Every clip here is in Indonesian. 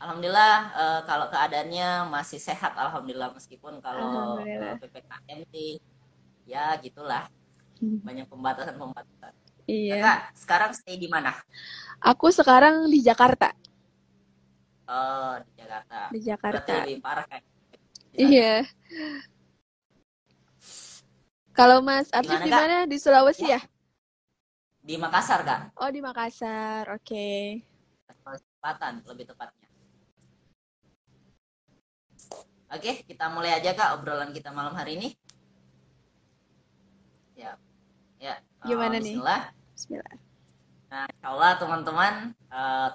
Alhamdulillah, kalau keadaannya masih sehat, alhamdulillah, meskipun kalau Alhamdulillah. PPKM sih ya gitulah, banyak pembatasan-pembatasan. Iya. Kakak sekarang stay di mana? Aku sekarang di Jakarta. Oh, di Jakarta. Di Berarti Jakarta. lebih parah kayak di sana. Iya. Kalau Mas Arsif Gimana di Kak? mana? Di Sulawesi Ya, ya? di Makassar Kak. Oh, di Makassar. Oke. Sulawesi Selatan lebih tepatnya. Oke, kita mulai aja Kak obrolan kita malam hari ini. Ya, ya. Gimana nih? Bismillah. Bismillah. Nah, insya Allah teman-teman,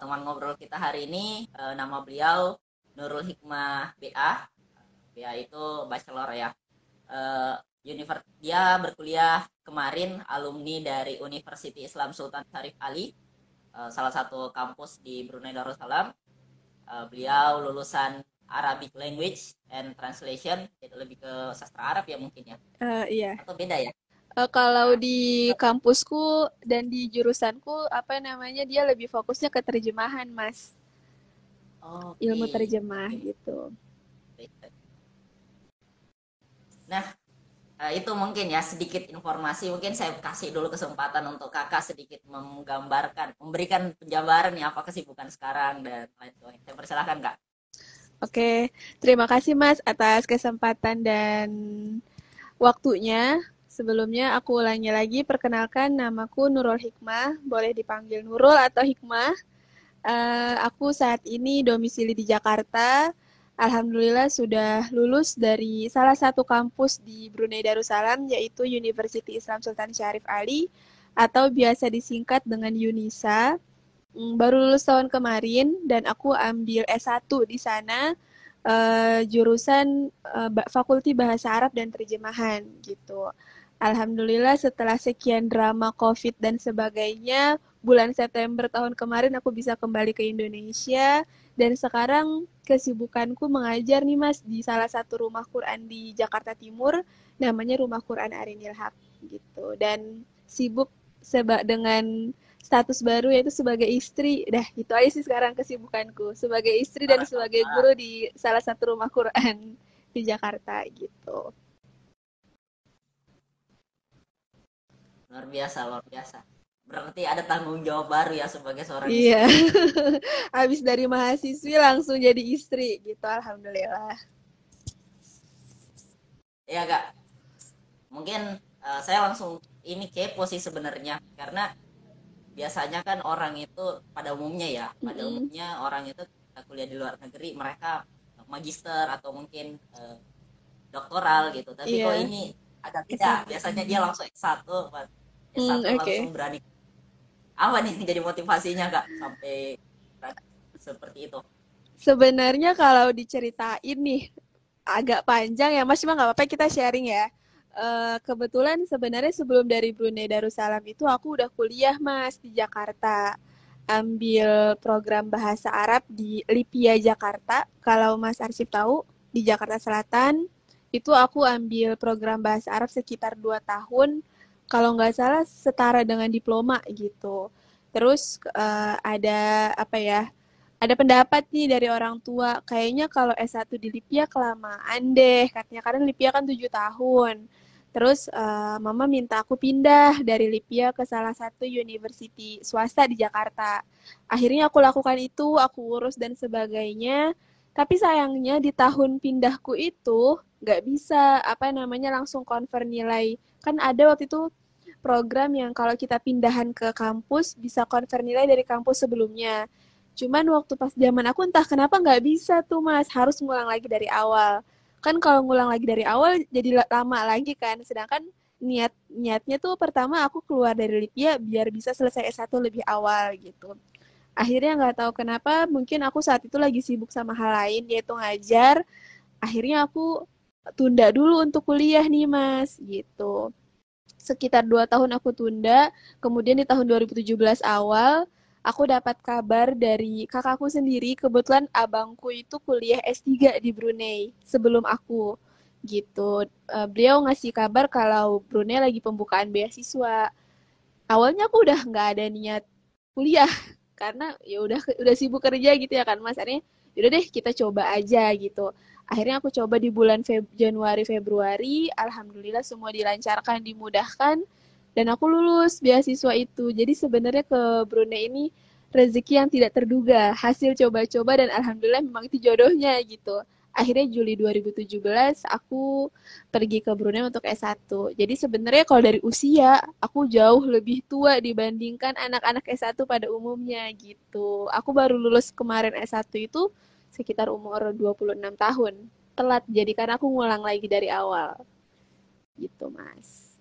teman ngobrol kita hari ini, nama beliau Nurul Hikmah BA. BA itu bachelor ya. Eh, dia berkuliah kemarin alumni dari University Islam Sultan Syarif Ali, salah satu kampus di Brunei Darussalam. Beliau lulusan Arabic Language and Translation, itu lebih ke sastra Arab ya mungkin ya, Iya. atau beda ya? Kalau Nah, di kampusku dan di jurusanku, apa namanya, dia lebih fokusnya ke terjemahan, Mas. oke, Ilmu terjemah oke, gitu. baik. Nah, itu mungkin ya sedikit informasi, mungkin saya kasih dulu kesempatan untuk kakak sedikit menggambarkan, memberikan penjabaran nih apa kesibukan sekarang dan lain sebagainya. Saya persilahkan kak. Oke, terima kasih Mas atas kesempatan dan waktunya. Sebelumnya aku ulangi lagi, perkenalkan namaku Nurul Hikmah, boleh dipanggil Nurul atau Hikmah. Aku saat ini domisili di Jakarta. Alhamdulillah sudah lulus dari salah satu kampus di Brunei Darussalam, yaitu University Islam Sultan Syarif Ali, atau biasa disingkat dengan UNISA. Baru lulus tahun kemarin dan aku ambil S1 di sana, jurusan Fakulti Bahasa Arab dan Terjemahan gitu. Alhamdulillah setelah sekian drama COVID dan sebagainya, bulan September tahun kemarin aku bisa kembali ke Indonesia dan sekarang kesibukanku mengajar nih Mas di salah satu rumah Quran di Jakarta Timur, namanya Rumah Quran Arinil Haq gitu. Dan sibuk dengan status baru yaitu sebagai istri. Dah, itu aja sih sekarang kesibukanku. Sebagai istri dan sebagai Alhamdulillah, guru di salah satu rumah Quran di Jakarta gitu. luar biasa, luar biasa. Berarti ada tanggung jawab baru ya sebagai seorang Iya. istri. Habis dari mahasiswi langsung jadi istri gitu. Alhamdulillah. Ya kak, mungkin saya langsung ini kepo sih sebenarnya, karena biasanya kan orang itu pada Mm-mm. umumnya orang itu ketika kuliah di luar negeri mereka magister atau mungkin doktoral gitu. Tapi kok Iya, ini agak tidak. S1. Biasanya dia langsung S1, S1 langsung Oke. berani. Apa nih yang jadi motivasinya Kak sampai berani seperti itu? Sebenarnya kalau diceritain nih agak panjang ya, Mas. Cuma nggak apa-apa kita sharing ya. Kebetulan sebenarnya sebelum dari Brunei Darussalam itu aku udah kuliah Mas di Jakarta. Ambil program bahasa Arab di Lipia Jakarta. Kalau Mas Arsip tahu, di Jakarta Selatan itu aku ambil program bahasa Arab sekitar 2 tahun. Kalau nggak salah setara dengan diploma gitu. Terus ada apa ya? Ada pendapat nih dari orang tua, kayaknya kalau S1 di Lipia kelamaan deh, katanya karena Lipia kan 7 tahun. Terus mama minta aku pindah dari Lipia ke salah satu university swasta di Jakarta. Akhirnya aku lakukan itu, aku urus dan sebagainya. Tapi sayangnya di tahun pindahku itu nggak bisa apa namanya langsung convert nilai. Kan ada waktu itu program yang kalau kita pindahan ke kampus bisa convert nilai dari kampus sebelumnya. Cuman waktu pas zaman aku entah kenapa nggak bisa tuh Mas, harus ngulang lagi dari awal. Kan kalau ngulang lagi dari awal jadi lama lagi kan. Sedangkan niatnya tuh pertama aku keluar dari Lipia biar bisa selesai S1 lebih awal gitu. Akhirnya nggak tahu kenapa, mungkin aku saat itu lagi sibuk sama hal lain yaitu ngajar. Akhirnya aku tunda dulu untuk kuliah nih Mas gitu. Sekitar 2 tahun aku tunda, kemudian di tahun 2017 awal, aku dapat kabar dari kakakku sendiri, kebetulan abangku itu kuliah S3 di Brunei sebelum aku gitu. Beliau ngasih kabar kalau Brunei lagi pembukaan beasiswa. Awalnya aku udah nggak ada niat kuliah karena ya udah sibuk kerja gitu ya kan Mas. Artinya Yaudah deh kita coba aja gitu. Akhirnya aku coba di bulan Januari Februari, alhamdulillah semua dilancarkan, dimudahkan, dan aku lulus beasiswa itu. Jadi sebenarnya ke Brunei ini rezeki yang tidak terduga, hasil coba-coba dan alhamdulillah memang itu jodohnya gitu. Akhirnya Juli 2017 aku pergi ke Brunei untuk S1. Jadi sebenarnya kalau dari usia aku jauh lebih tua dibandingkan anak-anak S1 pada umumnya gitu. Aku baru lulus kemarin S1 itu sekitar umur 26 tahun. Telat jadi karena aku ngulang lagi dari awal. Gitu, Mas.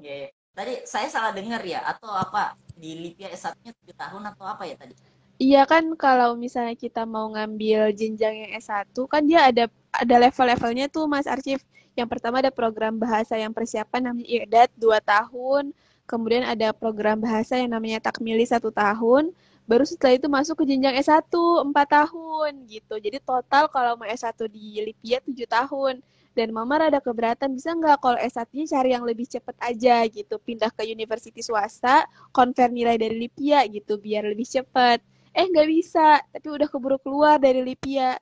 Iya, iya. Tadi saya salah dengar ya, atau apa? Di Lipia S1-nya 7 tahun atau apa ya tadi? Iya kan kalau misalnya kita mau ngambil jenjang yang S1 kan dia ada level-levelnya tuh Mas Arsif. Yang pertama ada program bahasa yang persiapan namanya IRDAT 2 tahun, kemudian ada program bahasa yang namanya Takmili 1 tahun, baru setelah itu masuk ke jenjang S1 4 tahun gitu. Jadi total kalau mau S1 di Lipia 7 tahun. Dan Mama rada keberatan, bisa nggak kalau S1-nya cari yang lebih cepet aja gitu, pindah ke university swasta, konver nilai dari Lipia gitu, biar lebih cepet. Nggak bisa, tapi udah keburu keluar dari Lipia.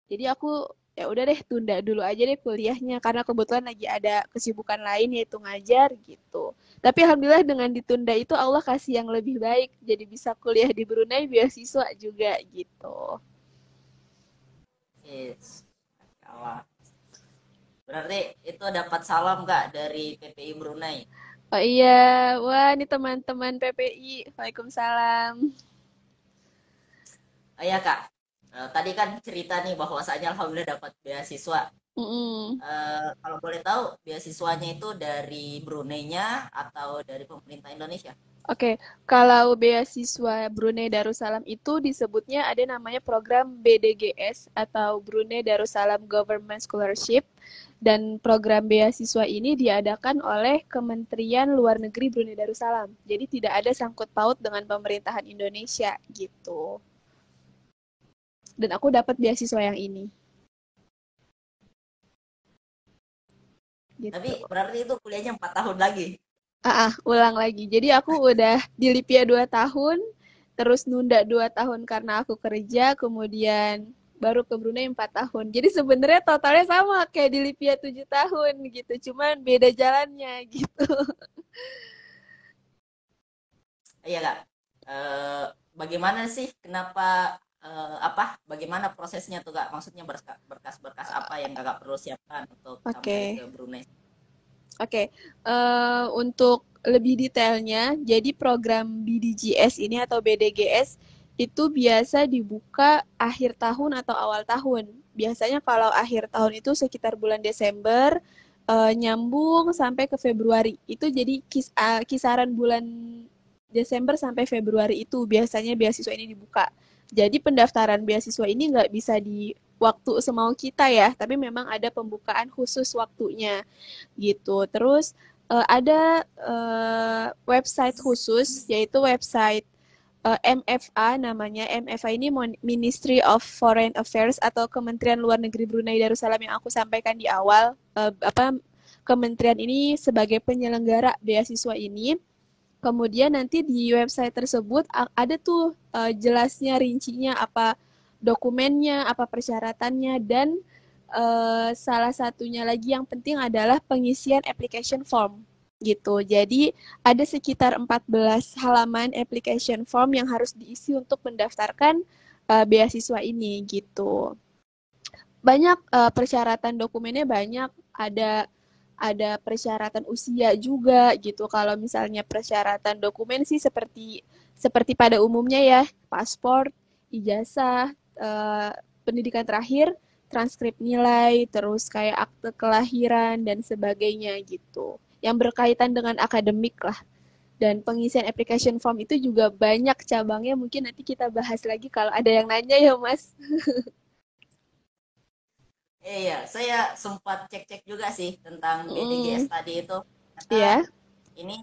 Jadi aku ya udah deh tunda dulu aja deh kuliahnya karena kebetulan lagi ada kesibukan lain yaitu ngajar gitu. Tapi alhamdulillah dengan ditunda itu Allah kasih yang lebih baik. Jadi bisa kuliah di Brunei beasiswa juga gitu. Yes. Allah. Berarti itu dapat salam Kak dari PPI Brunei. Oh iya, wah ini teman-teman PPI. Waalaikumsalam. Oh iya Kak, tadi kan cerita nih bahwasanya alhamdulillah dapat beasiswa. Mm-mm. Kalau boleh tahu beasiswanya itu dari Brunei-nya atau dari pemerintah Indonesia? Oke, kalau beasiswa Brunei Darussalam itu disebutnya ada namanya program BDGS atau Brunei Darussalam Government Scholarship, dan program beasiswa ini diadakan oleh Kementerian Luar Negeri Brunei Darussalam. Jadi tidak ada sangkut paut dengan pemerintahan Indonesia gitu. Dan aku dapat beasiswa yang ini Tapi gitu. berarti itu kuliahnya 4 tahun lagi. Ulang lagi. Jadi aku udah di Lipia 2 tahun, terus nunda 2 tahun karena aku kerja, kemudian baru ke Brunei 4 tahun. Jadi sebenarnya totalnya sama kayak di Lipia 7 tahun gitu, cuman beda jalannya gitu. Iya Kak. Eh, Bagaimana sih kenapa apa? Bagaimana prosesnya tuh Kak? Maksudnya berkas-berkas apa yang Kakak perlu siapkan untuk sampai Oke. ke Brunei? Oke, untuk lebih detailnya, jadi program BDGS ini atau BDGS itu biasa dibuka akhir tahun atau awal tahun. Biasanya kalau akhir tahun itu sekitar bulan Desember, nyambung sampai ke Februari. Itu jadi kisaran bulan Desember sampai Februari itu biasanya beasiswa ini dibuka. Jadi pendaftaran beasiswa ini nggak bisa di waktu semau kita ya, tapi memang ada pembukaan khusus waktunya gitu. Terus ada website khusus yaitu website MFA namanya. MFA ini Ministry of Foreign Affairs atau Kementerian Luar Negeri Brunei Darussalam yang aku sampaikan di awal. Apa kementerian ini sebagai penyelenggara beasiswa ini. Kemudian nanti di website tersebut ada tuh jelasnya rincinya apa dokumennya, apa persyaratannya, dan salah satunya lagi yang penting adalah pengisian application form gitu. Jadi ada sekitar 14 halaman application form yang harus diisi untuk mendaftarkan beasiswa ini gitu. Banyak persyaratan dokumennya banyak, ada persyaratan usia juga gitu. Kalau misalnya persyaratan dokumen sih seperti seperti pada umumnya ya, paspor, ijazah, pendidikan terakhir, transkrip nilai, terus kayak akte kelahiran dan sebagainya gitu. Yang berkaitan dengan akademik lah. Dan pengisian application form itu juga banyak cabangnya, mungkin nanti kita bahas lagi kalau ada yang nanya ya Mas. Iya, saya sempat cek-cek juga sih tentang BDGS Mm, tadi itu. Ternyata iya. ini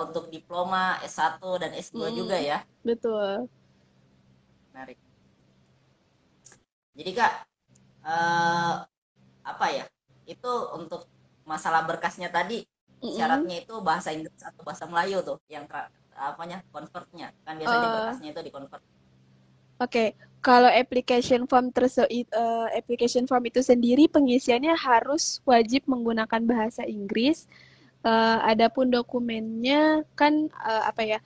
untuk diploma S1 dan S2 juga Mm, ya. betul. Menarik. Jadi Kak, eh, apa ya? Itu untuk masalah berkasnya tadi, Mm-mm. syaratnya itu bahasa Inggris atau bahasa Melayu tuh yang apanya convertnya. Kan biasanya Eh, berkasnya itu di convert. Oke, kalau application form itu sendiri pengisiannya harus wajib menggunakan bahasa Inggris. Adapun dokumennya kan apa ya,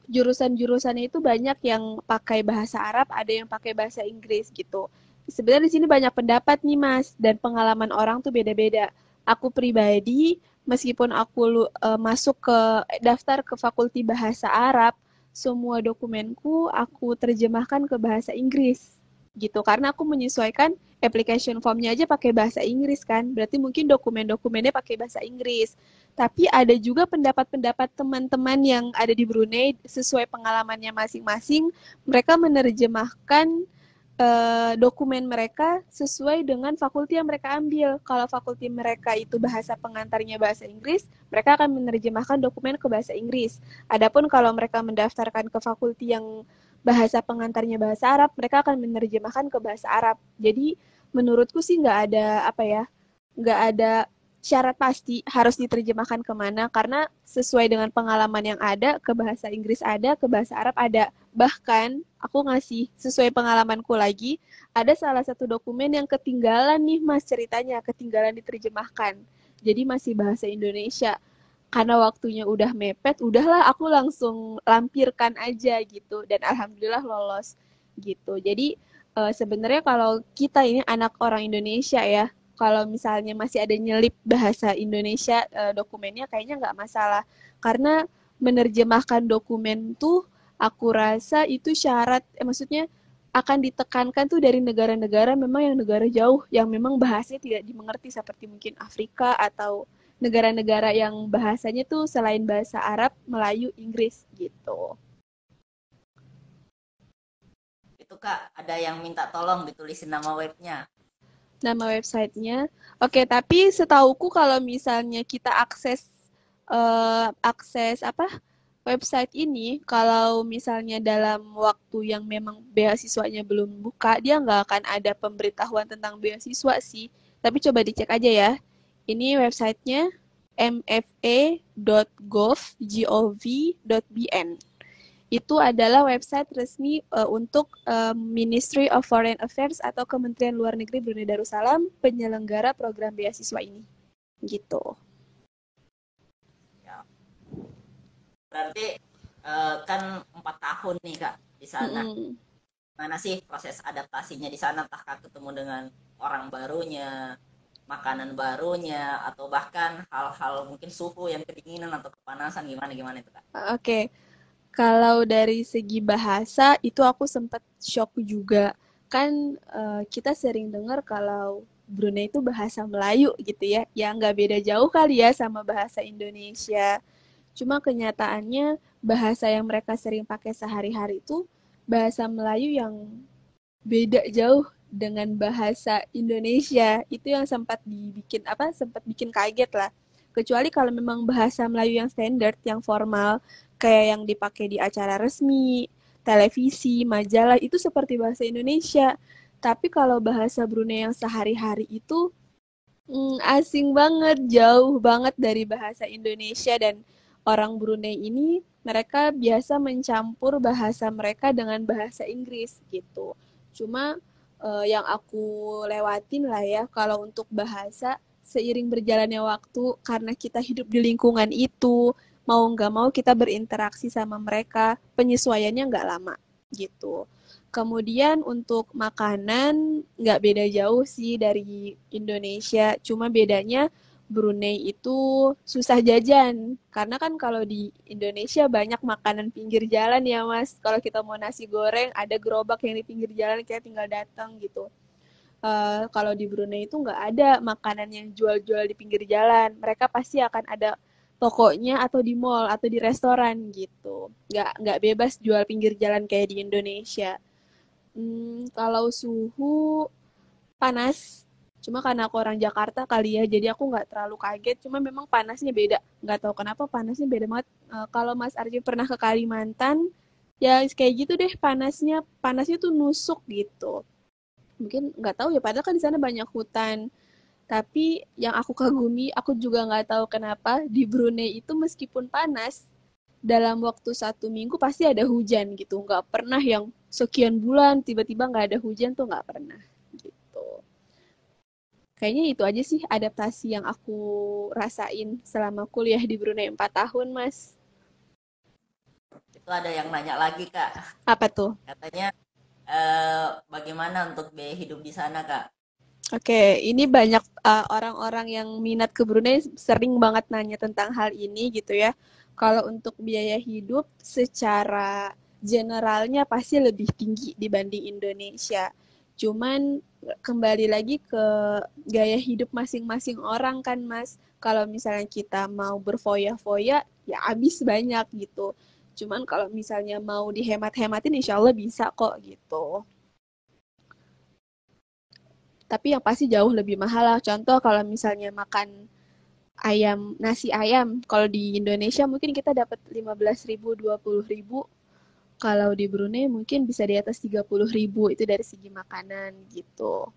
jurusan-jurusannya itu banyak yang pakai bahasa Arab, ada yang pakai bahasa Inggris gitu. Sebenarnya di sini banyak pendapat nih Mas, dan pengalaman orang tuh beda-beda. Aku pribadi, meskipun aku masuk ke daftar ke Fakulti Bahasa Arab, semua dokumenku aku terjemahkan ke bahasa Inggris gitu karena aku menyesuaikan application formnya aja pakai bahasa Inggris kan, berarti mungkin dokumen-dokumennya pakai bahasa Inggris. Tapi ada juga pendapat-pendapat teman-teman yang ada di Brunei sesuai pengalamannya masing-masing, mereka menerjemahkan dokumen mereka sesuai dengan fakulti yang mereka ambil. Kalau fakulti mereka itu bahasa pengantarnya bahasa Inggris, mereka akan menerjemahkan dokumen ke bahasa Inggris. Adapun kalau mereka mendaftarkan ke fakulti yang bahasa pengantarnya bahasa Arab, mereka akan menerjemahkan ke bahasa Arab. Jadi menurutku sih nggak ada apa ya, nggak ada syarat pasti harus diterjemahkan kemana karena sesuai dengan pengalaman yang ada ke bahasa Inggris ada, ke bahasa Arab ada. Bahkan aku ngasih sesuai pengalamanku lagi, ada salah satu dokumen yang ketinggalan nih Mas ceritanya, ketinggalan diterjemahkan. Jadi masih bahasa Indonesia. Karena waktunya udah mepet, udahlah aku langsung lampirkan aja gitu dan alhamdulillah lolos gitu. Jadi sebenarnya kalau kita ini anak orang Indonesia ya, kalau misalnya masih ada nyelip bahasa Indonesia dokumennya kayaknya nggak masalah karena menerjemahkan dokumen tuh aku rasa itu syarat maksudnya akan ditekankan tuh dari negara-negara memang yang negara jauh yang memang bahasanya tidak dimengerti seperti mungkin Afrika atau negara-negara yang bahasanya tuh selain bahasa Arab, Melayu, Inggris gitu. Itu Kak, ada yang minta tolong ditulisin nama webnya. Nama websitenya. Oke, tapi setauku kalau misalnya kita akses apa website ini, kalau misalnya dalam waktu yang memang beasiswanya belum buka, dia nggak akan ada pemberitahuan tentang beasiswa sih. Tapi coba dicek aja ya. Ini websitenya mfa.gov.bn. Itu adalah website resmi untuk Ministry of Foreign Affairs atau Kementerian Luar Negeri Brunei Darussalam penyelenggara program beasiswa ini. Gitu. Ya, berarti kan 4 tahun nih Kak di sana. Mm-mm. Mana sih proses adaptasinya di sana? Apakah ketemu dengan orang barunya, makanan barunya, atau bahkan hal-hal mungkin suhu yang kedinginan atau kepanasan gimana gimana itu Kak? Oke, kalau dari segi bahasa itu aku sempat shock juga. Kan kita sering dengar kalau Brunei itu bahasa Melayu gitu ya. Ya nggak beda jauh kali ya sama bahasa Indonesia. Cuma kenyataannya bahasa yang mereka sering pakai sehari-hari itu bahasa Melayu yang beda jauh dengan bahasa Indonesia. Itu yang sempat dibikin apa? Sempat bikin kaget lah. Kecuali kalau memang bahasa Melayu yang standar, yang formal, kayak yang dipakai di acara resmi, televisi, majalah, itu seperti bahasa Indonesia. Tapi kalau bahasa Brunei yang sehari-hari itu asing banget, jauh banget dari bahasa Indonesia dan orang Brunei ini mereka biasa mencampur bahasa mereka dengan bahasa Inggris gitu. Cuma yang aku lewatin lah ya kalau untuk bahasa seiring berjalannya waktu karena kita hidup di lingkungan itu mau nggak mau kita berinteraksi sama mereka penyesuaiannya nggak lama gitu. Kemudian untuk makanan nggak beda jauh sih dari Indonesia, cuma bedanya Brunei itu susah jajan. Karena kan kalau di Indonesia banyak makanan pinggir jalan ya Mas. Kalau kita mau nasi goreng, ada gerobak yang di pinggir jalan, kita tinggal datang gitu. Kalau di Brunei itu nggak ada makanan yang jual-jual di pinggir jalan. Mereka pasti akan ada tokonya atau di mall atau di restoran gitu. Nggak bebas jual pinggir jalan kayak di Indonesia. Kalau suhu panas, cuma karena aku orang Jakarta kali ya, jadi aku nggak terlalu kaget. Cuma memang panasnya beda. Nggak tahu kenapa panasnya beda banget. Kalau Mas Arji pernah ke Kalimantan, ya kayak gitu deh panasnya. Panasnya tuh nusuk gitu. Mungkin nggak tahu ya, padahal kan di sana banyak hutan. Tapi yang aku kagumi, aku juga nggak tahu kenapa di Brunei itu meskipun panas, dalam waktu 1 minggu pasti ada hujan gitu. Nggak pernah yang sekian bulan tiba-tiba nggak ada hujan tuh nggak pernah gitu. Kayaknya itu aja sih adaptasi yang aku rasain selama kuliah di Brunei 4 tahun, Mas. Itu ada yang nanya lagi Kak, Apa tuh? katanya bagaimana untuk biaya hidup di sana Kak? Oke, ini banyak orang-orang yang minat ke Brunei sering banget nanya tentang hal ini gitu ya. Kalau untuk biaya hidup secara generalnya pasti lebih tinggi dibanding Indonesia. Cuman kembali lagi ke gaya hidup masing-masing orang kan, Mas. Kalau misalnya kita mau berfoya-foya, ya habis banyak gitu. Cuman kalau misalnya mau dihemat-hematin, insya Allah bisa kok gitu. Tapi yang pasti jauh lebih mahal lah. Contoh kalau misalnya makan ayam, nasi ayam, kalau di Indonesia mungkin kita dapat 15.000, 20.000. Kalau di Brunei mungkin bisa di atas 30.000 itu dari segi makanan gitu.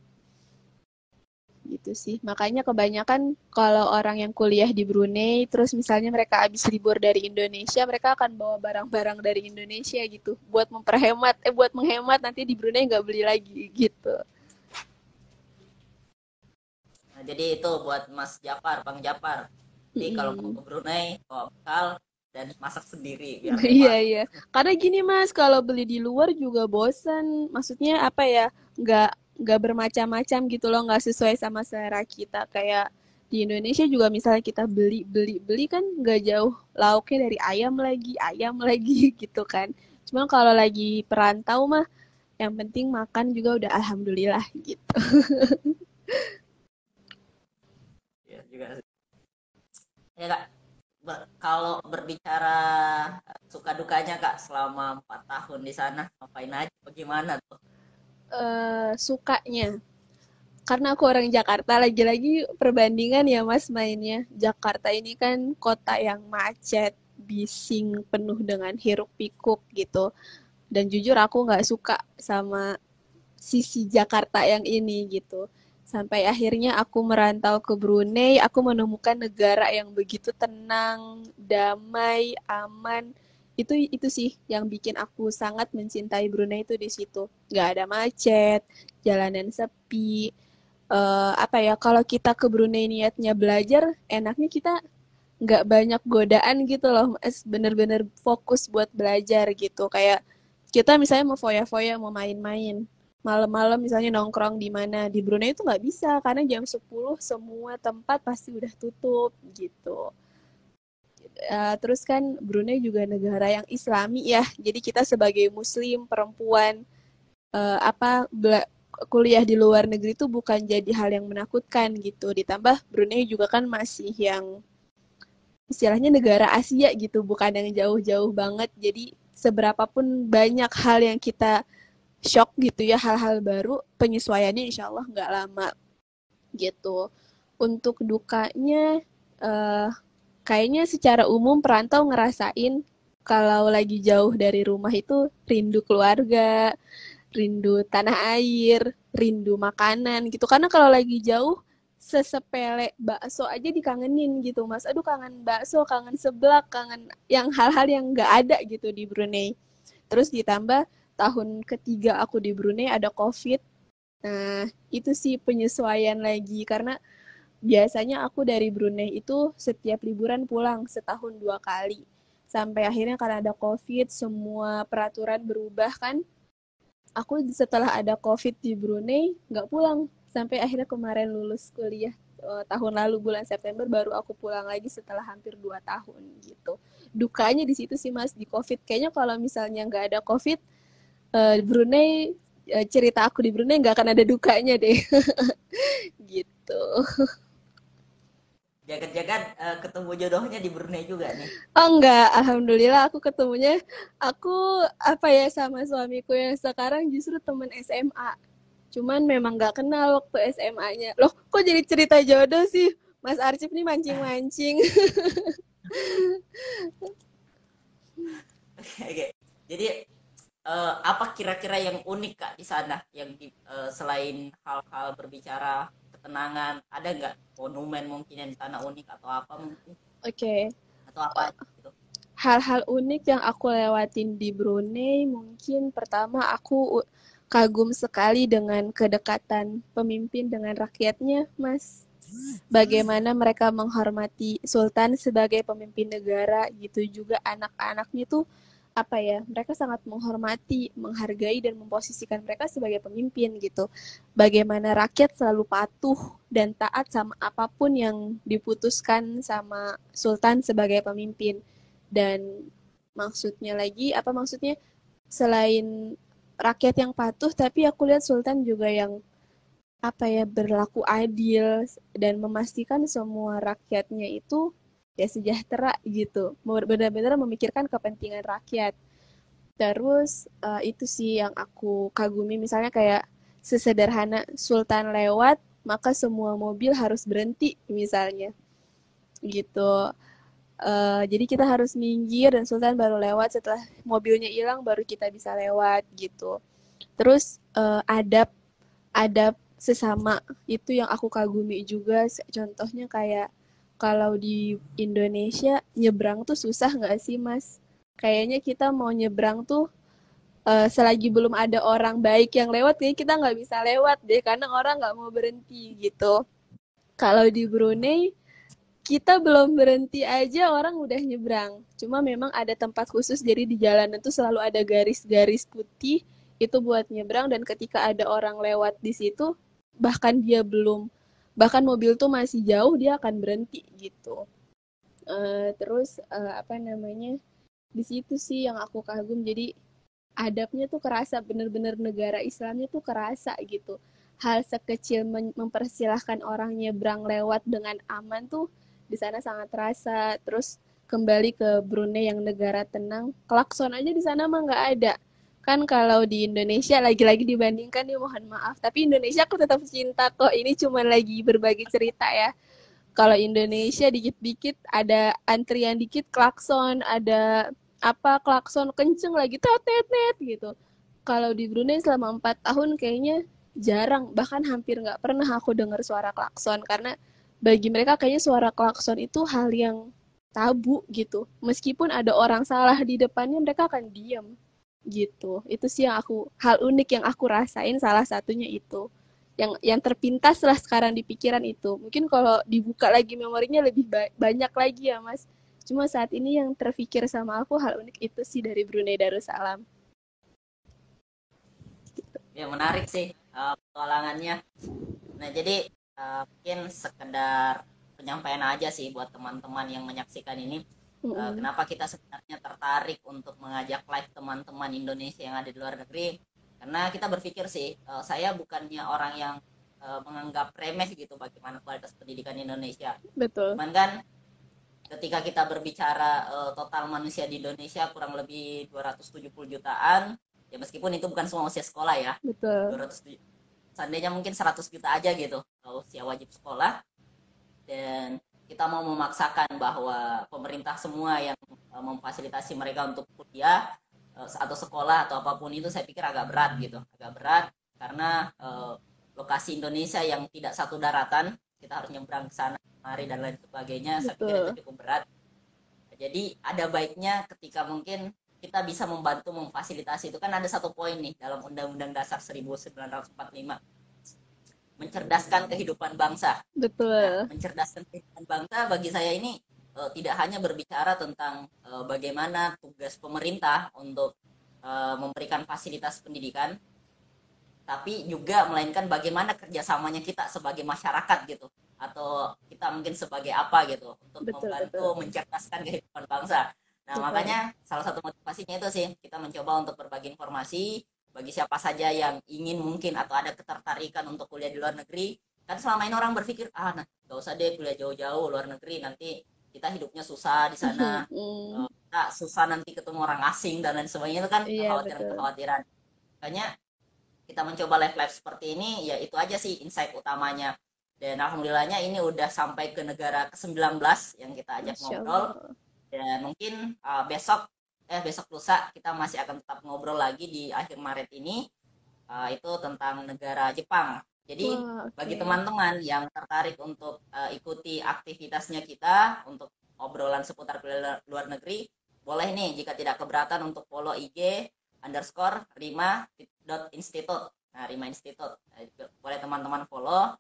Gitu sih. Makanya kebanyakan kalau orang yang kuliah di Brunei, terus misalnya mereka habis libur dari Indonesia, mereka akan bawa barang-barang dari Indonesia gitu, buat menghemat nanti di Brunei nggak beli lagi gitu. Nah, jadi itu buat Mas Japar, Bang Japar. Jadi kalau mau Mm-mm. ke Brunei, bawa bekal dan masak sendiri biar Iya, hemat. iya. Karena gini Mas, kalau beli di luar juga bosan. Maksudnya apa ya? Nggak nggak bermacam-macam gitu loh, nggak sesuai sama selera kita. Kayak di Indonesia juga misalnya kita beli kan nggak jauh lauknya dari ayam lagi gitu kan. Cuma kalau lagi perantau mah, yang penting makan juga udah alhamdulillah gitu. Ya juga sih. Ya Kak, kalau berbicara suka dukanya Kak selama 4 tahun di sana, ngapain aja, bagaimana tuh? Sukanya. Karena aku orang Jakarta, lagi-lagi perbandingan ya Mas mainnya. Jakarta ini kan kota yang macet, bising, penuh dengan hiruk pikuk gitu. Dan jujur aku nggak suka sama sisi Jakarta yang ini gitu. Sampai akhirnya aku merantau ke Brunei, aku menemukan negara yang begitu tenang, damai, aman. Itu sih yang bikin aku sangat mencintai Brunei itu di situ. Nggak ada macet, jalanan sepi, apa ya, kalau kita ke Brunei niatnya belajar, enaknya kita nggak banyak godaan gitu loh, Mas. Bener-bener fokus buat belajar gitu. Kayak kita misalnya mau foya-foya, mau main-main. Malam-malam misalnya nongkrong di mana. Di Brunei itu nggak bisa, karena jam 10 semua tempat pasti udah tutup gitu. Terus kan Brunei juga negara yang Islami ya. Jadi kita sebagai Muslim, perempuan, apa kuliah di luar negeri itu bukan jadi hal yang menakutkan gitu. Ditambah Brunei juga kan masih yang istilahnya negara Asia gitu, bukan yang jauh-jauh banget. Jadi seberapa pun banyak hal yang kita shock gitu ya, hal-hal baru, penyesuaiannya insya Allah nggak lama gitu. Untuk dukanya, eh, kayaknya secara umum perantau ngerasain kalau lagi jauh dari rumah itu rindu keluarga, rindu tanah air, rindu makanan gitu. Karena kalau lagi jauh, sesepele bakso aja dikangenin gitu, Mas. Aduh, kangen bakso, kangen seblak, kangen yang hal-hal yang nggak ada gitu di Brunei. Terus ditambah tahun ketiga aku di Brunei ada COVID. Nah, itu sih penyesuaian lagi karena biasanya aku dari Brunei itu setiap liburan pulang setahun 2 kali. Sampai akhirnya karena ada COVID, semua peraturan berubah kan, aku setelah ada COVID di Brunei nggak pulang sampai akhirnya kemarin lulus kuliah, tahun lalu bulan September baru aku pulang lagi setelah hampir 2 tahun gitu. Dukanya di situ sih Mas, di COVID. Kayaknya kalau misalnya nggak ada COVID, Brunei, cerita aku di Brunei nggak akan ada dukanya deh. Gitu. Jangan-jangan ketemu jodohnya di Brunei juga nih. Oh enggak, alhamdulillah aku ketemunya, aku apa ya, sama suamiku yang sekarang justru teman SMA. Cuman memang nggak kenal waktu SMA-nya. Loh, kok jadi cerita jodoh sih? Mas Arcip nih mancing-mancing. Oke. Jadi apa kira-kira yang unik Kak di sana yang selain hal-hal berbicara ketenangan, ada nggak monumen mungkin yang di sana unik atau apa mungkin Oke, atau apa aja gitu? Hal-hal unik yang aku lewatin di Brunei, mungkin pertama aku kagum sekali dengan kedekatan pemimpin dengan rakyatnya, Mas. Bagaimana mereka menghormati Sultan sebagai pemimpin negara gitu juga anak-anaknya tuh apa ya, mereka sangat menghormati, menghargai dan memposisikan mereka sebagai pemimpin gitu. Bagaimana rakyat selalu patuh dan taat sama apapun yang diputuskan sama Sultan sebagai pemimpin. Dan maksudnya lagi, apa maksudnya, selain rakyat yang patuh, tapi aku lihat Sultan juga yang apa ya, berlaku adil dan memastikan semua rakyatnya itu ya sejahtera gitu. Benar-benar memikirkan kepentingan rakyat. Terus itu sih yang aku kagumi, misalnya kayak sesederhana Sultan lewat maka semua mobil harus berhenti misalnya gitu. Jadi kita harus minggir dan Sultan baru lewat, setelah mobilnya hilang baru kita bisa lewat gitu. Terus adab adab sesama itu yang aku kagumi juga. Contohnya kayak kalau di Indonesia nyebrang tuh susah nggak sih Mas? Kayaknya kita mau nyebrang tuh selagi belum ada orang baik yang lewat, kayaknya kita nggak bisa lewat deh karena orang nggak mau berhenti gitu. Kalau di Brunei kita belum berhenti aja orang udah nyebrang. Cuma memang ada tempat khusus, jadi di jalanan tuh selalu ada garis-garis putih itu buat nyebrang, dan ketika ada orang lewat di situ bahkan dia belum, bahkan mobil tuh masih jauh, dia akan berhenti gitu. Terus apa namanya, di situ sih yang aku kagum. Jadi adabnya tuh kerasa, bener-bener negara Islamnya tuh kerasa gitu. Hal sekecil mempersilahkan orang nyebrang lewat dengan aman tuh di sana sangat terasa. Terus kembali ke Brunei yang negara tenang, klakson aja di sana mah nggak ada. Kan kalau di Indonesia, lagi-lagi dibandingkan nih, mohon maaf, tapi Indonesia aku tetap cinta kok. Ini cuma lagi berbagi cerita ya. Kalau Indonesia dikit-dikit ada antrian, dikit klakson, ada apa, klakson kenceng lagi tet tet tet gitu. Kalau di Brunei selama 4 tahun kayaknya jarang, bahkan hampir nggak pernah aku dengar suara klakson, karena bagi mereka kayaknya suara klakson itu hal yang tabu gitu. Meskipun ada orang salah di depannya, mereka akan diam gitu. Itu sih yang aku, hal unik yang aku rasain, salah satunya itu. Yang terpintas lah sekarang di pikiran itu. Mungkin kalau dibuka lagi memorinya lebih banyak lagi ya, Mas. Cuma saat ini yang terpikir sama aku hal unik itu sih dari Brunei Darussalam. Ya menarik sih petualangannya. Nah jadi mungkin sekedar penyampaian aja sih buat teman-teman yang menyaksikan ini. Mm-mm. Kenapa kita sebenarnya tertarik untuk mengajak live teman-teman Indonesia yang ada di luar negeri? Karena kita berpikir sih, saya bukannya orang yang menganggap remeh gitu bagaimana kualitas pendidikan Indonesia. Betul, Cuman kan ketika kita berbicara total manusia di Indonesia kurang lebih 270 jutaan, ya meskipun itu bukan semua usia sekolah ya, betul. 200, seandainya mungkin 100 juta aja gitu usia wajib sekolah, dan kita mau memaksakan bahwa pemerintah semua yang memfasilitasi mereka untuk kuliah atau sekolah atau apapun itu, saya pikir agak berat gitu, agak berat karena lokasi Indonesia yang tidak satu daratan, kita harus nyebrang ke sana mari dan lain sebagainya, saya pikir itu Betul. cukup berat. Jadi ada baiknya ketika mungkin kita bisa membantu memfasilitasi. Itu kan ada satu poin nih dalam Undang-Undang Dasar 1945, mencerdaskan kehidupan bangsa. Nah, Betul. mencerdaskan kehidupan bangsa bagi saya ini tidak hanya berbicara tentang bagaimana tugas pemerintah untuk memberikan fasilitas pendidikan, tapi juga melainkan bagaimana kerjasamanya kita sebagai masyarakat gitu, atau kita mungkin sebagai apa gitu untuk Betul, betul. membantu mencerdaskan kehidupan bangsa. Nah Betul. makanya salah satu motivasinya itu sih kita mencoba untuk berbagi informasi bagi siapa saja yang ingin mungkin atau ada ketertarikan untuk kuliah di luar negeri. Kan selama ini orang berpikir nah gak usah deh kuliah jauh-jauh luar negeri, nanti kita hidupnya susah di sana, Mm. kita susah nanti ketemu orang asing dan lain sebagainya, itu kan Iya, betul. kekhawatiran-kekhawatiran. Makanya kita mencoba live-live seperti ini, ya itu aja sih insight utamanya. Dan alhamdulillahnya ini udah sampai ke negara ke-19 yang kita ajak Masya ngobrol. Allah. Dan mungkin besok lusa kita masih akan tetap ngobrol lagi di akhir Maret ini, itu tentang negara Jepang. Jadi Wah, bagi oke. teman-teman yang tertarik untuk ikuti aktivitasnya kita untuk obrolan seputar kuliah luar negeri, boleh nih jika tidak keberatan untuk follow IG underscore rima.institute. Nah, Rima Institute. Boleh teman-teman follow.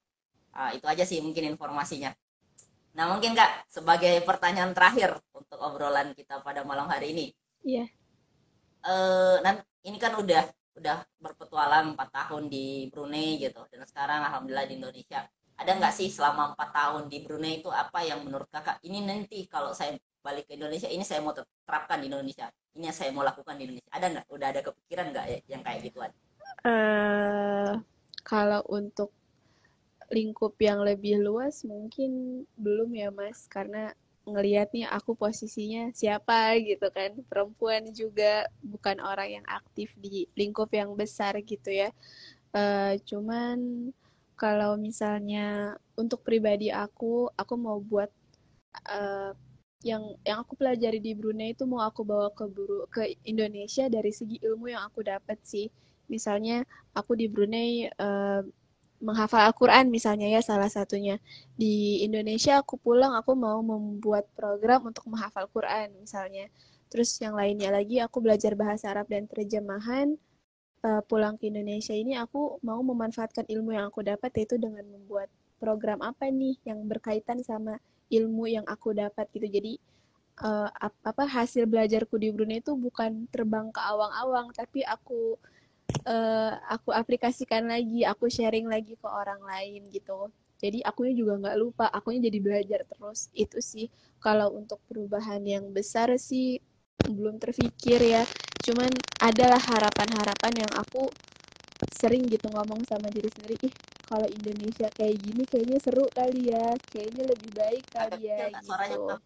Itu aja sih mungkin informasinya. Nah, mungkin Kak, sebagai pertanyaan terakhir untuk obrolan kita pada malam hari ini. Iya. Nanti ini kan udah berpetualang 4 tahun di Brunei gitu, dan sekarang alhamdulillah di Indonesia. Ada nggak sih selama 4 tahun di Brunei itu apa yang menurut kakak ini nanti kalau saya balik ke Indonesia ini saya mau terapkan di Indonesia, ini yang saya mau lakukan di Indonesia, ada nggak, udah ada kepikiran nggak ya yang kayak gituan? eh Kalau untuk lingkup yang lebih luas mungkin belum ya Mas, karena ngelihat nih aku posisinya siapa gitu kan, perempuan juga bukan orang yang aktif di lingkup yang besar gitu ya. Cuman kalau misalnya untuk pribadi aku mau buat eh, yang aku pelajari di Brunei itu mau aku bawa ke Indonesia dari segi ilmu yang aku dapat sih. Misalnya aku di Brunei menghafal Al-Quran misalnya ya salah satunya. Di Indonesia aku pulang aku mau membuat program untuk menghafal Quran misalnya. Terus yang lainnya lagi aku belajar bahasa Arab dan terjemahan. Pulang ke Indonesia ini aku mau memanfaatkan ilmu yang aku dapat yaitu dengan membuat program apa nih yang berkaitan sama ilmu yang aku dapat gitu. Jadi apa hasil belajarku di Brunei itu bukan terbang ke awang-awang tapi aku aplikasikan lagi, aku sharing lagi ke orang lain gitu. Jadi akunya juga nggak lupa, akunya jadi belajar terus. Itu sih kalau untuk perubahan yang besar sih belum terfikir ya. Cuman adalah harapan-harapan yang aku sering gitu ngomong sama diri sendiri, ih kalau Indonesia kayak gini kayaknya seru kali ya, kayaknya lebih baik Agak kali kecil ya Kak suaranya, gitu. Kak.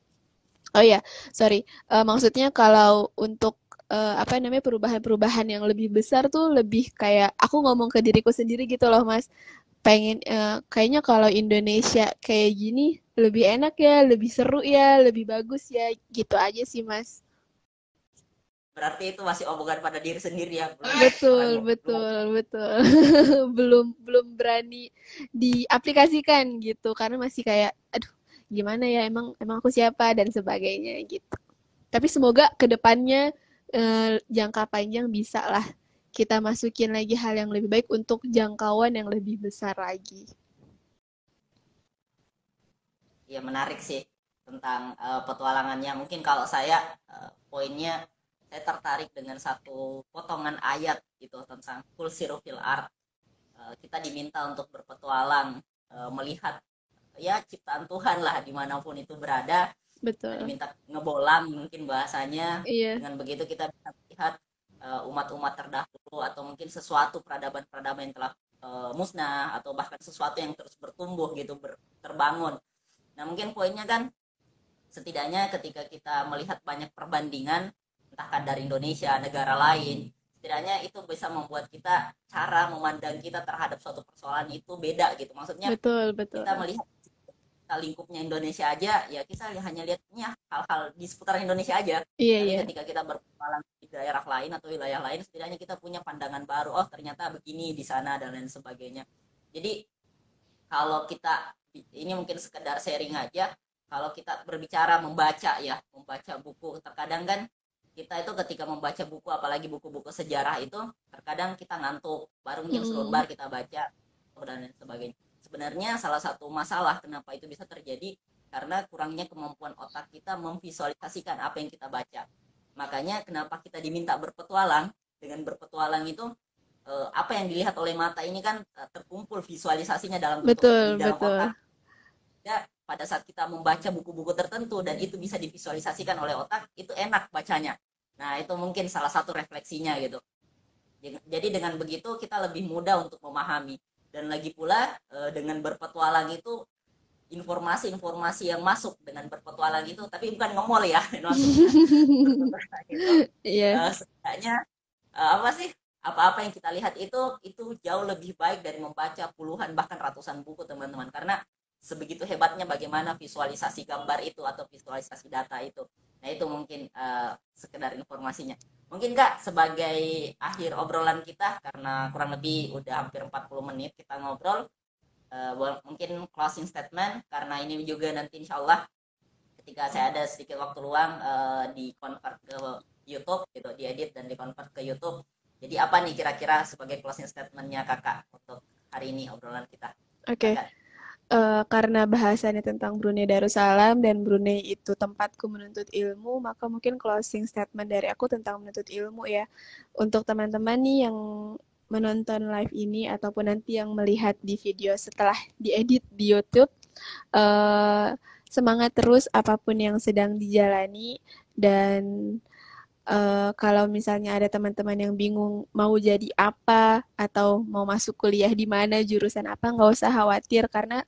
Oh iya, sorry. Maksudnya kalau untuk apa namanya perubahan-perubahan yang lebih besar tuh lebih kayak aku ngomong ke diriku sendiri gitu loh, Mas. Pengen kayaknya kalau Indonesia kayak gini lebih enak ya, lebih seru ya, lebih bagus ya, gitu aja sih, Mas. Berarti itu masih omongan pada diri sendiri ya, belum Betul, sekarang belum. betul, betul. belum belum berani diaplikasikan gitu karena masih kayak aduh, gimana ya emang emang aku siapa dan sebagainya gitu. Tapi semoga kedepannya jangka panjang bisa lah kita masukin lagi hal yang lebih baik untuk jangkauan yang lebih besar lagi. Ya menarik sih tentang petualangannya. Mungkin kalau saya poinnya saya tertarik dengan satu potongan ayat gitu tentang kul siru fil art. Kita diminta untuk berpetualang, melihat ya ciptaan Tuhan lah dimanapun itu berada. Kita Betul. diminta ngebolang mungkin bahasanya. Iya, Dengan begitu kita bisa melihat umat-umat terdahulu atau mungkin sesuatu peradaban-peradaban yang telah musnah atau bahkan sesuatu yang terus bertumbuh gitu, terbangun. Nah, mungkin poinnya kan setidaknya ketika kita melihat banyak perbandingan, entahkah dari Indonesia, negara lain, setidaknya itu bisa membuat kita cara memandang kita terhadap suatu persoalan itu beda gitu. Maksudnya betul, kita betul. melihat kita lingkupnya Indonesia aja, ya kita hanya lihatnya hal-hal di seputar Indonesia aja. Iya, Tapi iya. ketika kita berpetualang di daerah lain atau wilayah lain, setidaknya kita punya pandangan baru. Oh, ternyata begini di sana dan lain sebagainya. Jadi kalau kita ini mungkin sekedar sharing aja, kalau kita berbicara membaca buku, terkadang kan kita itu ketika membaca buku apalagi buku-buku sejarah itu terkadang kita ngantuk, baru mungkin Mm, selembar kita baca dan lain sebagainya. Sebenarnya salah satu masalah kenapa itu bisa terjadi karena kurangnya kemampuan otak kita memvisualisasikan apa yang kita baca. Makanya kenapa kita diminta berpetualang, dengan berpetualang itu apa yang dilihat oleh mata ini kan terkumpul visualisasinya dalam bentuk di betul, dalam otak. betul. Ya, pada saat kita membaca buku-buku tertentu dan itu bisa divisualisasikan oleh otak, itu enak bacanya. Nah, itu mungkin salah satu refleksinya gitu. Jadi dengan begitu kita lebih mudah untuk memahami. Dan lagi pula dengan berpetualang itu informasi-informasi yang masuk dengan berpetualang itu, tapi bukan ngemol ya, maksudnya berpetualang itu Iya, setidaknya apa sih, apa-apa yang kita lihat itu jauh lebih baik dari membaca puluhan bahkan ratusan buku teman-teman, karena sebegitu hebatnya bagaimana visualisasi gambar itu atau visualisasi data itu. Nah, itu mungkin sekedar informasinya. Mungkin Kak sebagai akhir obrolan kita, karena kurang lebih udah hampir 40 menit kita ngobrol, mungkin closing statement karena ini juga nanti insya Allah ketika saya ada sedikit waktu luang di convert ke YouTube gitu, diedit dan di convert ke YouTube. Jadi apa nih kira-kira sebagai closing statementnya kakak untuk hari ini obrolan kita? Oke, Silakan. karena bahasannya tentang Brunei Darussalam dan Brunei itu tempatku menuntut ilmu, maka mungkin closing statement dari aku tentang menuntut ilmu ya. Untuk teman-teman nih yang menonton live ini ataupun nanti yang melihat di video setelah diedit di YouTube, eh, semangat terus apapun yang sedang dijalani dan kalau misalnya ada teman-teman yang bingung mau jadi apa atau mau masuk kuliah di mana jurusan apa, nggak usah khawatir karena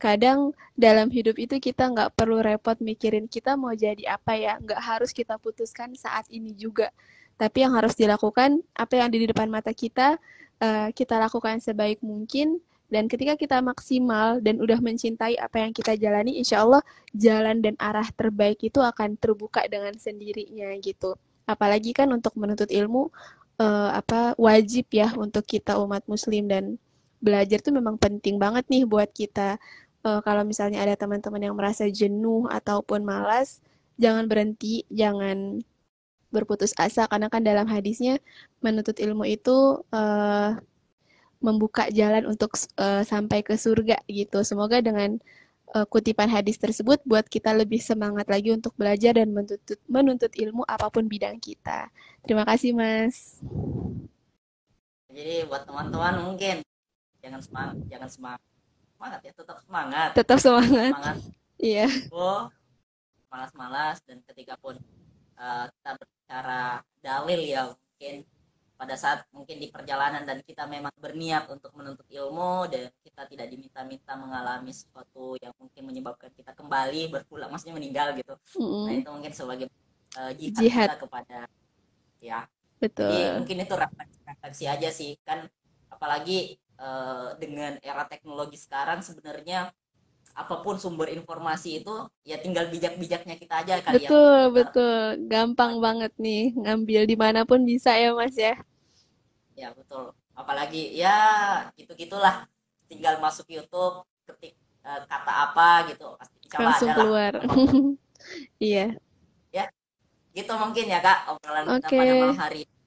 kadang dalam hidup itu kita nggak perlu repot mikirin kita mau jadi apa ya, nggak harus kita putuskan saat ini juga. Tapi yang harus dilakukan, apa yang ada di depan mata kita, kita lakukan sebaik mungkin. Dan ketika kita maksimal dan udah mencintai apa yang kita jalani, insya Allah jalan dan arah terbaik itu akan terbuka dengan sendirinya gitu. Apalagi kan untuk menuntut ilmu, apa wajib ya untuk kita umat Muslim dan belajar tuh memang penting banget nih buat kita. Kalau misalnya ada teman-teman yang merasa jenuh ataupun malas, jangan berhenti, jangan berputus asa karena kan dalam hadisnya menuntut ilmu itu membuka jalan untuk sampai ke surga gitu. Semoga dengan kutipan hadis tersebut buat kita lebih semangat lagi untuk belajar dan menuntut ilmu apapun bidang kita. Terima kasih, Mas. Jadi buat teman-teman mungkin jangan semangat, semangat ya, tetap semangat, Tetap semangat. semangat. Iya. Oh, malas-malas dan ketika pun kita berbicara dalil ya mungkin pada saat mungkin di perjalanan dan kita memang berniat untuk menuntut ilmu dan kita tidak diminta-minta mengalami sesuatu yang mungkin menyebabkan kita kembali berpulang, maksudnya meninggal gitu. Nah Mm-mm. itu mungkin sebagai jihad Jihad, kita kepada ya. Jadi betul. mungkin itu refleksi aja sih kan, apalagi dengan era teknologi sekarang sebenarnya apapun sumber informasi itu ya tinggal bijak-bijaknya kita aja kali yang Betul, putar. betul. Gampang banget nih ngambil dimanapun bisa ya, Mas ya. Ya betul. Apalagi ya gitu-gitulah. Tinggal masuk YouTube, ketik kata apa gitu, pasti insya Allah ada Langsung lah keluar. apapun. Iya. Ya, gitu mungkin ya Kak obrolan kita Oke. pada malam hari ini. Ya,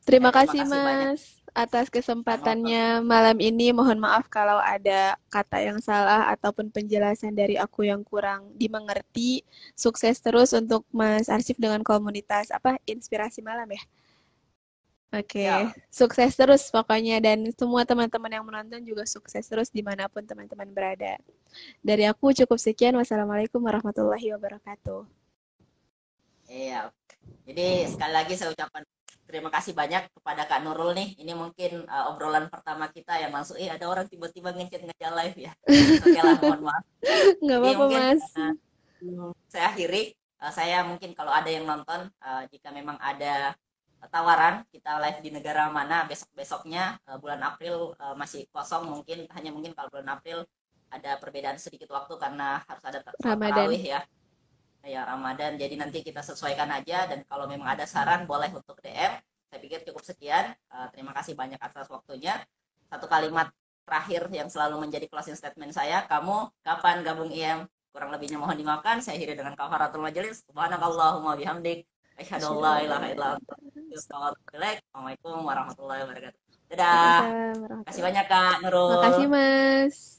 Terima terima kasih, kasih banyak Mas, atas Kak Nurul. kesempatannya malam ini. Mohon maaf kalau ada kata yang salah ataupun penjelasan dari aku yang kurang dimengerti. Sukses terus untuk Mas Arsif dengan komunitas apa Inspirasi Malam ya. Oke, Siap. sukses terus pokoknya dan semua teman-teman yang menonton juga sukses terus dimanapun teman-teman berada. Dari aku cukup sekian. Wassalamualaikum warahmatullahi wabarakatuh. Iya. Jadi sekali lagi saya ucapkan terima kasih banyak kepada Kak Nurul nih. Ini mungkin obrolan pertama kita yang langsung ada orang tiba-tiba ngechat ngejak live ya. Oke lah, mohon maaf. Nggak Jadi apa-apa, mungkin Mas. saya akhiri. Saya mungkin kalau ada yang nonton, jika memang ada tawaran kita live di negara mana besok-besoknya, bulan April masih kosong, mungkin kalau bulan April ada perbedaan sedikit waktu karena harus ada sholat Ramadan. tarawih ya, ya Ramadan. Jadi nanti kita sesuaikan aja dan kalau memang ada saran boleh untuk DM. Saya pikir cukup sekian. Terima kasih banyak atas waktunya. Satu kalimat terakhir yang selalu menjadi closing statement saya, kamu kapan gabung IM? Kurang lebihnya mohon dimaafkan. Saya akhiri dengan kafaratul majelis. Subhanakallahumma bihamdik. Asyhadu an la ilaha illa anta. Assalamualaikum warahmatullahi wabarakatuh. Dadah. Waalaikumsalam Terima kasih warahmatullahi banyak Kak wabarakatuh. Makasih, Nurul. Mas.